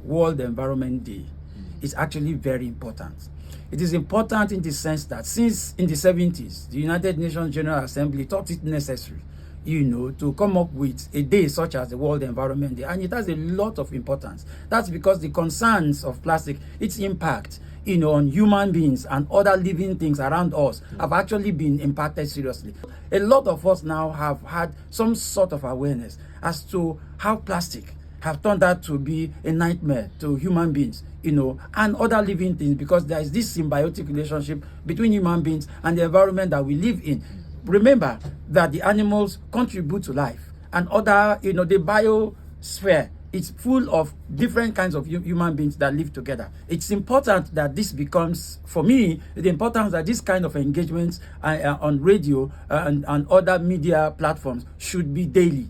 World Environment Day is actually very important. It is important in the sense that since in the 70s, the United Nations General Assembly thought it necessary, to come up with a day such as the World Environment Day. And it has a lot of importance. That's because the concerns of plastic, its impact, on human beings and other living things around us have actually been impacted seriously. A lot of us now have had some sort of awareness as to how plastic have turned out to be a nightmare to human beings, and other living things, because there is this symbiotic relationship between human beings and the environment that we live in. Remember that the animals contribute to life, and other, the biosphere, it's full of different kinds of human beings that live together. It's important that this becomes, for me, the importance that this kind of engagements on radio and other media platforms should be daily.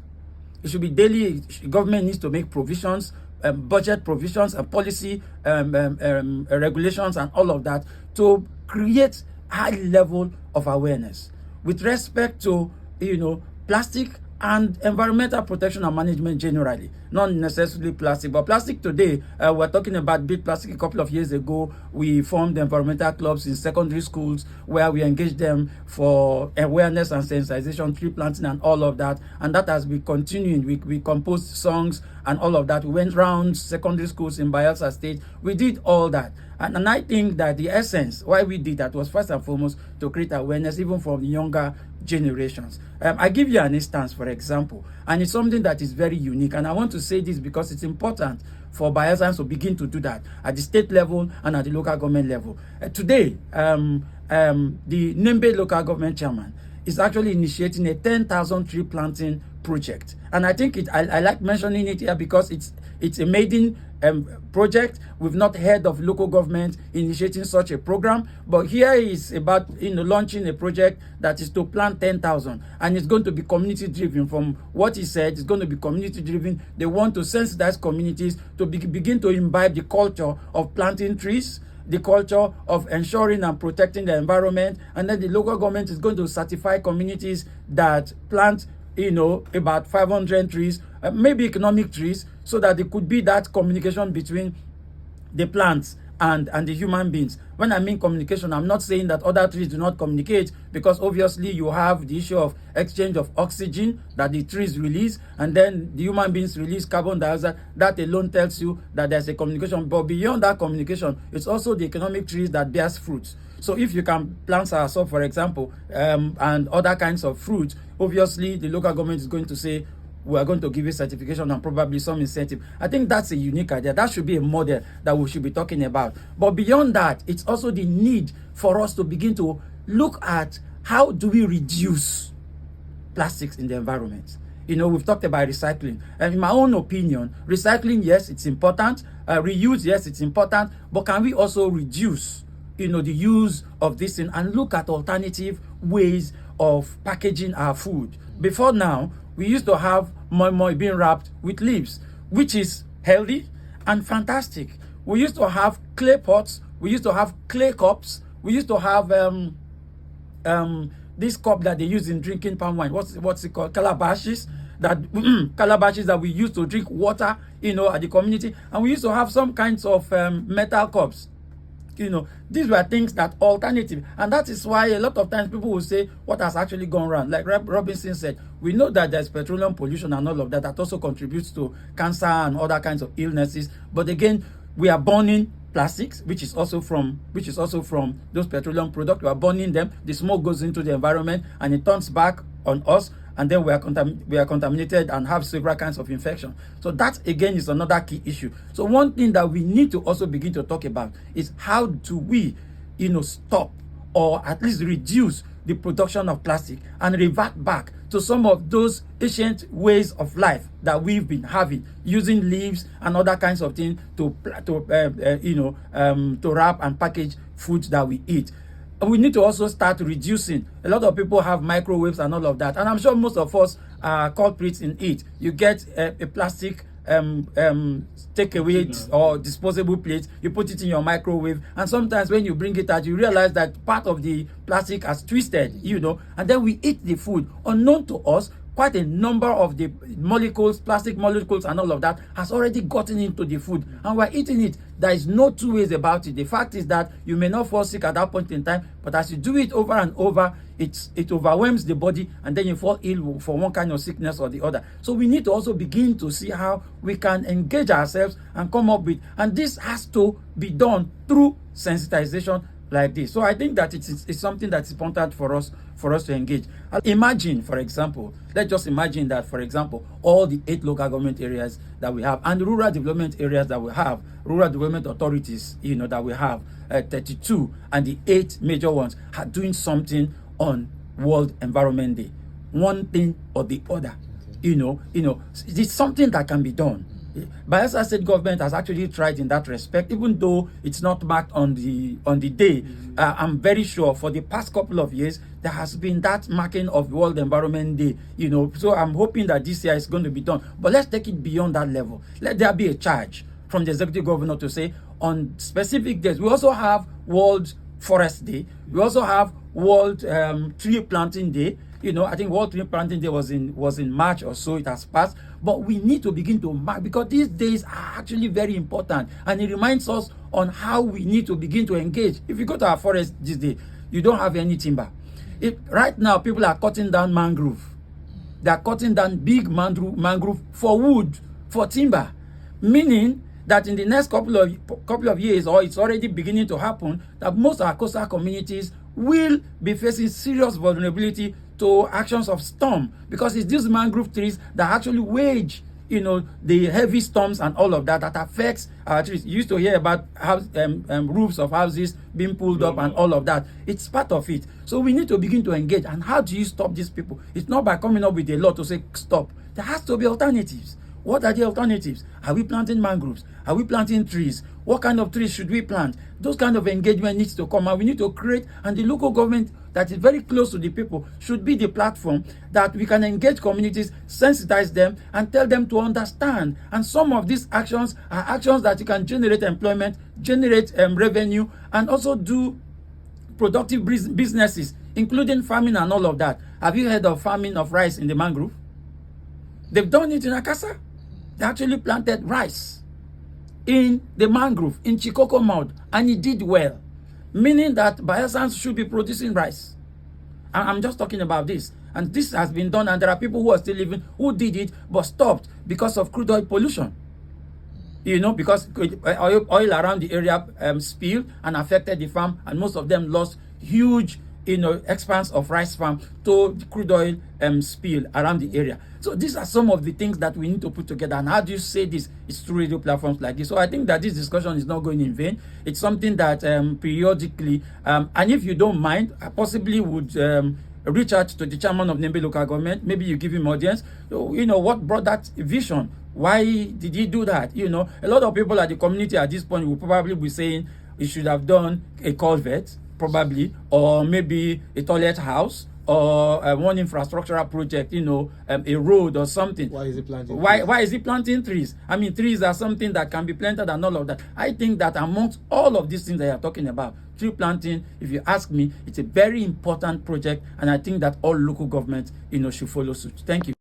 It should be daily. Government needs to make provisions, budget provisions and policy regulations and all of that to create high level of awareness with respect to, plastic and environmental protection and management generally, not necessarily plastic. But plastic today, we're talking about big plastic. A couple of years ago, we formed environmental clubs in secondary schools where we engaged them for awareness and sensitization, tree planting and all of that. And that has been continuing. We composed songs and all of that. We went around secondary schools in Bayelsa State. We did all that. And I think that the essence why we did that was first and foremost to create awareness even from the younger generations. I give you an instance, for example, and it's something that is very unique. And I want to say this because it's important for Bayelsans to begin to do that at the state level and at the local government level. Today, the Nembe local government chairman is actually initiating a 10,000 tree planting project. And I think I like mentioning it here because it's a maiden project. We've not heard of local government initiating such a program, but here is about launching a project that is to plant 10,000, and it's going to be community driven. From what he said, it's going to be community driven. They want to sensitize communities to begin to imbibe the culture of planting trees, the culture of ensuring and protecting the environment, and then the local government is going to certify communities that plant about 500 trees, maybe economic trees, so that there could be that communication between the plants and the human beings. When I mean communication, I'm not saying that other trees do not communicate, because obviously you have the issue of exchange of oxygen that the trees release, and then the human beings release carbon dioxide. That alone tells you that there's a communication. But beyond that communication, it's also the economic trees that bears fruits. So if you can plant soursop, for example, and other kinds of fruits, obviously the local government is going to say, we are going to give you certification and probably some incentive. I think that's a unique idea. That should be a model that we should be talking about. But beyond that, it's also the need for us to begin to look at how do we reduce plastics in the environment. We've talked about recycling. And in my own opinion, recycling, yes, it's important. Reuse, yes, it's important. But can we also reduce, the use of this thing and look at alternative ways of packaging our food? Before now, we used to have moi being wrapped with leaves, which is healthy and fantastic. We used to have clay pots. We used to have clay cups. We used to have this cup that they use in drinking palm wine. What's it called? Calabashes. Calabashes that we used to drink water, at the community. And we used to have some kinds of metal cups. These were things that alternative. And that is why a lot of times people will say what has actually gone wrong. Like Robinson said, we know that there's petroleum pollution and all of that that also contributes to cancer and other kinds of illnesses. But again, we are burning plastics, which is also from those petroleum products. We are burning them. The smoke goes into the environment and it turns back on us. And then we are contaminated and have several kinds of infection. So that again is another key issue. So one thing that we need to also begin to talk about is how do we, stop or at least reduce the production of plastic and revert back to some of those ancient ways of life that we've been having, using leaves and other kinds of things to wrap and package foods that we eat. We need to also start reducing. A lot of people have microwaves and all of that, and I'm sure most of us are culprits in it. You get a plastic takeaway or disposable plate, you put it in your microwave, and sometimes when you bring it out, you realize that part of the plastic has twisted, and then we eat the food unknown to us, quite a number of the molecules, plastic molecules and all of that has already gotten into the food and we're eating it. There is no two ways about it. The fact is that you may not fall sick at that point in time, but as you do it over and over, it overwhelms the body and then you fall ill for one kind of sickness or the other. So we need to also begin to see how we can engage ourselves and come up with, and this has to be done through sensitization like this. So I think that it's something that's important for us to engage. Imagine, for example, let's just imagine that, for example, all the 8 local government areas that we have and the rural development areas that we have, rural development authorities, that we have, 32, and the 8 major ones are doing something on World Environment Day, one thing or the other. It's something that can be done. Bayelsa State government has actually tried in that respect, even though it's not marked on the day. I'm very sure for the past couple of years there has been that marking of World Environment Day. So I'm hoping that this year is going to be done. But let's take it beyond that level. Let there be a charge from the executive governor to say on specific days. We also have World Forest Day. We also have World Tree Planting Day. I think World Tree Planting Day was in March or so. It has passed. But we need to begin to mark, because these days are actually very important, and it reminds us on how we need to begin to engage. If you go to our forest this day, you don't have any timber. Right now, people are cutting down mangrove. They are cutting down big mangrove for wood, for timber, meaning that in the next couple of years, or it's already beginning to happen, that most of our coastal communities will be facing serious vulnerability to actions of storm, because it's these mangrove trees that actually wage, the heavy storms and all of that affects our trees. You used to hear about roofs of houses being pulled up and all of that. It's part of it. So we need to begin to engage. And how do you stop these people? It's not by coming up with a law to say stop. There has to be alternatives. What are the alternatives? Are we planting mangroves? Are we planting trees? What kind of trees should we plant? Those kind of engagement needs to come, and we need to create, and the local government that is very close to the people should be the platform that we can engage communities, sensitize them, and tell them to understand. And some of these actions are actions that you can generate employment, generate revenue, and also do productive businesses, including farming and all of that. Have you heard of farming of rice in the mangrove? They've done it in Akasa. They actually planted rice in the mangrove, in Chikoko Mouth, and it did well. Meaning that Bayelsans should be producing rice. I'm just talking about this. And this has been done, and there are people who are still living, who did it, but stopped because of crude oil pollution. Because oil around the area spilled and affected the farm, and most of them lost huge expanse of rice farm to the crude oil spill around the area. So these are some of the things that we need to put together. And how do you say this? It's through radio platforms like this. So I think that this discussion is not going in vain. It's something that periodically, and if you don't mind, I possibly would reach out to the chairman of Nembe local government. Maybe you give him audience. So, what brought that vision? Why did he do that? A lot of people at the community at this point will probably be saying he should have done a culvert, probably, or maybe a toilet house, or one infrastructural project, a road or something. Why is he planting trees? Why is he planting trees? I mean, trees are something that can be planted and all of that. I think that amongst all of these things that you're talking about, tree planting, if you ask me, it's a very important project, and I think that all local governments, should follow suit. Thank you.